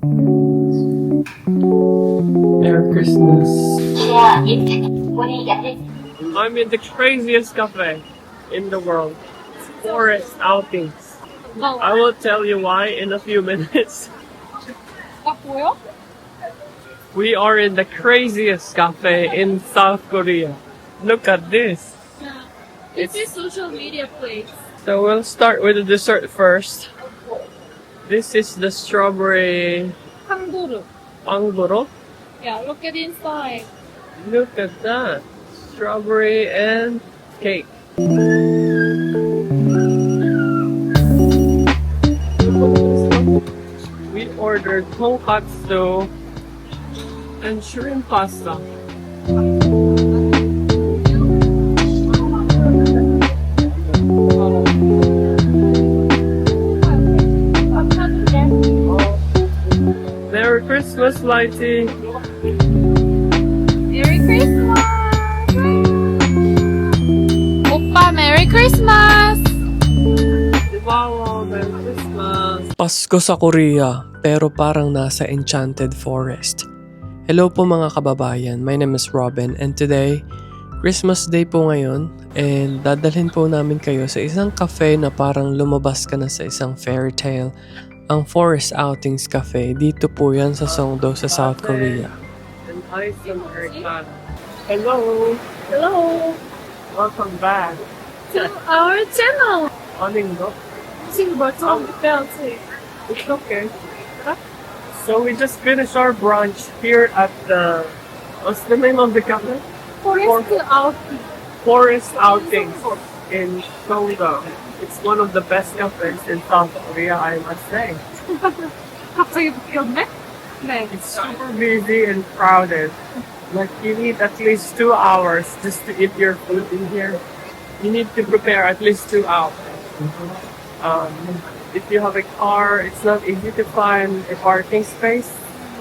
Merry Christmas. Yeah, I'm in the craziest cafe in the world. Forest Outings. I will tell you why in a few minutes. 뭐요? We are in the craziest cafe in South Korea. Look at this. It's a social media place. So we'll start with the dessert first. This is the strawberry 한도르. pangburo. Yeah, look at inside. Look at that. Strawberry and cake. We ordered tonkatsu and shrimp pasta. Merry Christmas, Lighty! Merry Christmas! 오빠, Merry Christmas! Wow, Merry Christmas! Pasko sa Korea, pero parang nasa enchanted forest. Hello po mga kababayan, my name is Robin and today, Christmas Day po ngayon and dadalhin po namin kayo sa isang cafe na parang lumabas ka na sa isang fairy tale. Ang Forest Outings Cafe, dito po yan sa Songdo sa South Korea. And I am American. Hello! Hello! Welcome back! To our channel! Morning, no? 지금 멀쩡한 때 It's okay. So we just finished our brunch here at the, what's the name of the cafe? Forest out. Forest Outings in Songdo. It's one of the best cafes in South Korea, I must say. 갑자기 바뀌었네? 네. It's super busy and crowded. Like you need at least 2 hours just to eat your food in here. You need to prepare at least 2 hours. If you have a car, it's not easy to find a parking space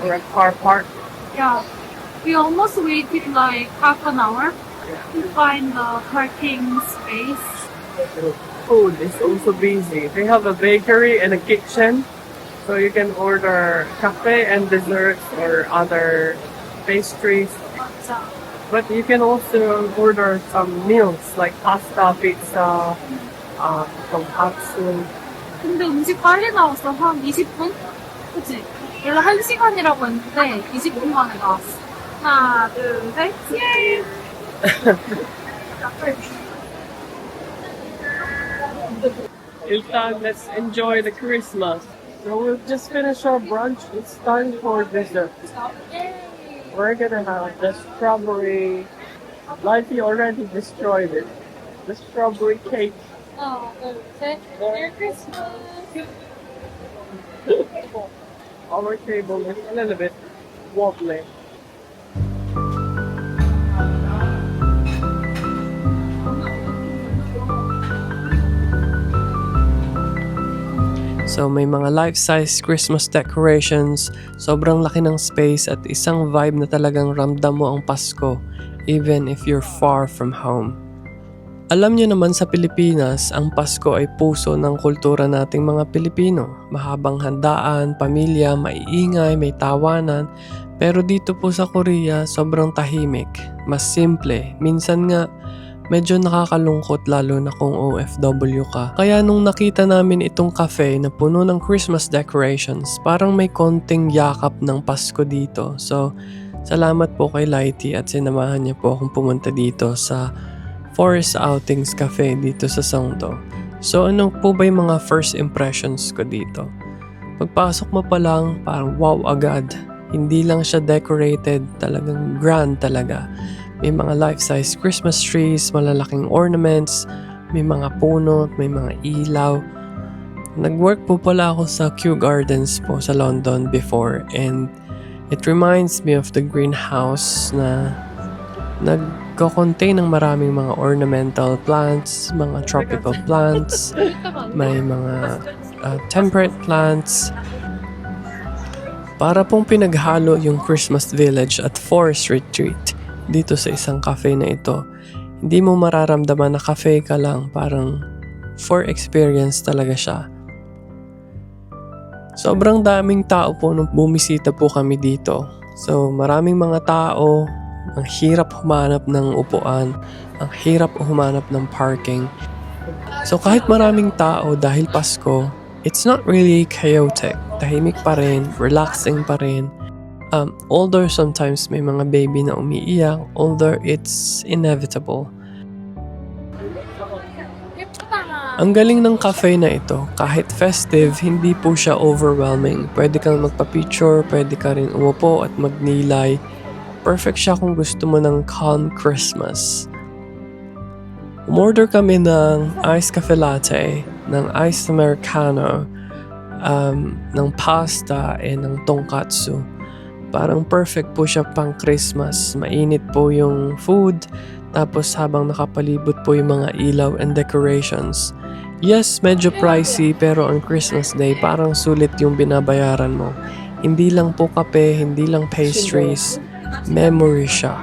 or a car park. Yeah. We almost waited like half an hour Yeah. to find the parking space. Food is also busy. They have a bakery and a kitchen, so you can order cafe and desserts or other pastries. 맞아. But you can also order some meals like pasta, pizza, tonkatsu. 근데 음식 빨리 나왔어. 한 20분? 그치? 원래 1시간이라고 했는데 20분 만에 나왔어. 하나, 둘, 셋. 예! Iltan, let's enjoy the Christmas. So we'll just finish our brunch. It's time for dessert. We're gonna have the strawberry. Lifey already destroyed it. The strawberry cake. 하나, 둘, 셋. Merry Christmas! Our table is a little bit wobbly. So may mga life-size Christmas decorations, sobrang laki ng space at isang vibe na talagang ramdam mo ang Pasko even if you're far from home. Alam niyo naman sa Pilipinas, ang Pasko ay puso ng kultura nating mga Pilipino. Mahabang handaan, pamilya, maiingay, may tawanan. Pero dito po sa Korea, sobrang tahimik, mas simple. Minsan nga, medyo nakakalungkot lalo na kung OFW ka. Kaya nung nakita namin itong cafe na puno ng Christmas decorations, parang may konting yakap ng Pasko dito. So, salamat po kay Lighty at sinamahan niya po akong pumunta dito sa Forest Outings Cafe dito sa Songdo. So, ano po ba yung mga first impressions ko dito? Pagpasok mo pa lang, parang wow agad. Hindi lang siya decorated, talagang grand talaga. May mga life-size Christmas trees, malalaking ornaments, may mga puno, may mga ilaw. Nag-work po pala ako sa Kew Gardens po sa London before and it reminds me of the greenhouse na nagko-contain ng maraming mga ornamental plants, mga tropical plants, may mga temperate plants. Para pong pinaghalo yung Christmas village at forest retreat dito sa isang cafe na ito. Hindi mo mararamdaman na cafe ka lang, parang for experience talaga siya. Sobrang daming tao po nung bumisita po kami dito. So maraming mga tao, ang hirap humanap ng upuan, ang hirap humanap ng parking. So kahit maraming tao dahil Pasko, it's not really chaotic. Tahimik pa rin, relaxing pa rin. Although sometimes may mga baby na umiiyak, although it's inevitable. Ang galing ng cafe na ito, kahit festive, hindi po siya overwhelming. Pwede kang magpa-picture, pwede ka rin umupo at magnilay. Perfect siya kung gusto mo ng calm Christmas. Umorder kami ng iced cafe latte, ng iced americano, ng pasta, and ng tonkatsu. Parang perfect po siya pang Christmas. Mainit po yung food, tapos habang nakapalibot po yung mga ilaw and decorations. Yes, medyo pricey, pero on Christmas Day, parang sulit yung binabayaran mo. Hindi lang po kape, hindi lang pastries, memory siya.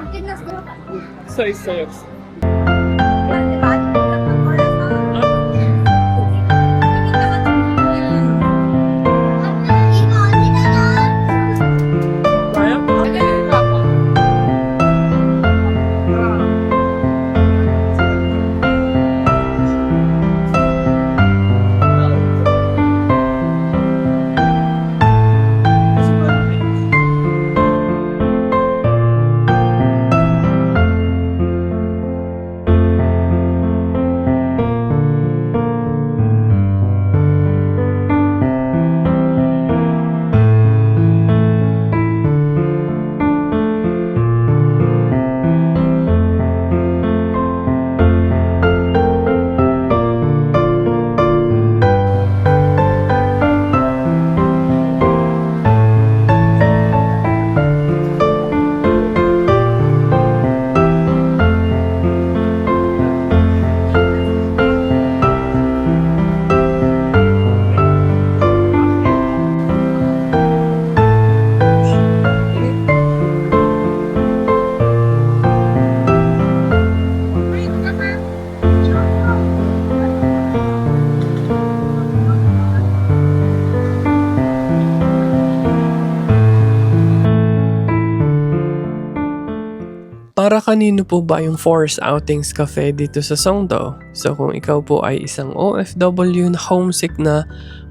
Para kanino po ba yung Forest Outings Cafe dito sa Songdo? So kung ikaw po ay isang OFW na homesick na,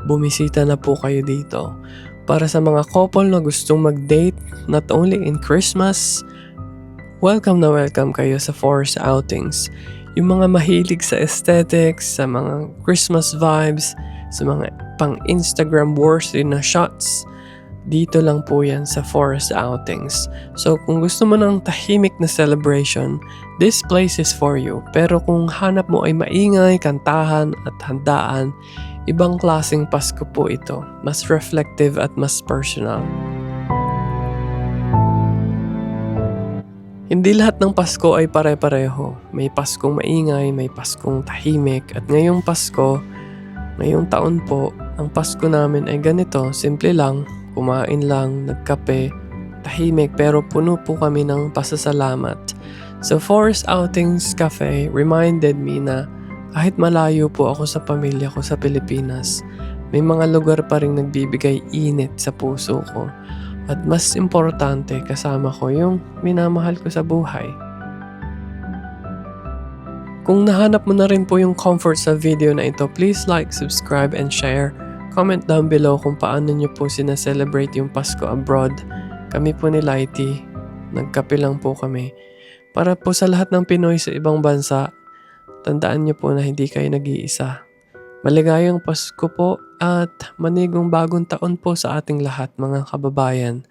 bumisita na po kayo dito. Para sa mga couple na gustong mag-date, not only in Christmas, welcome na welcome kayo sa Forest Outings. Yung mga mahilig sa aesthetics, sa mga Christmas vibes, sa mga pang-Instagram worthy na shots, dito lang po yan sa Forest Outings. So kung gusto mo ng tahimik na celebration, this place is for you. Pero kung hanap mo ay maingay, kantahan at handaan, ibang klaseng Pasko po ito. Mas reflective at mas personal. Hindi lahat ng Pasko ay pare-pareho. May Paskong maingay, may Paskong tahimik. At ngayong Pasko, ngayong taon po, ang Pasko namin ay ganito, simple lang. Kumain lang, nagkape, tahimik pero puno po kami ng pasasalamat. So Forest Outings Cafe reminded me na kahit malayo po ako sa pamilya ko sa Pilipinas, may mga lugar pa rin nagbibigay init sa puso ko. At mas importante, kasama ko yung minamahal ko sa buhay. Kung nahanap mo na rin po yung comfort sa video na ito, please like, subscribe, and share. Comment down below kung paano nyo po sinaselebrate yung Pasko abroad. Kami po ni Lighty, nagkape lang po kami. Para po sa lahat ng Pinoy sa ibang bansa, tandaan nyo po na hindi kayo nag-iisa. Maligayang Pasko po at manigong bagong taon po sa ating lahat mga kababayan.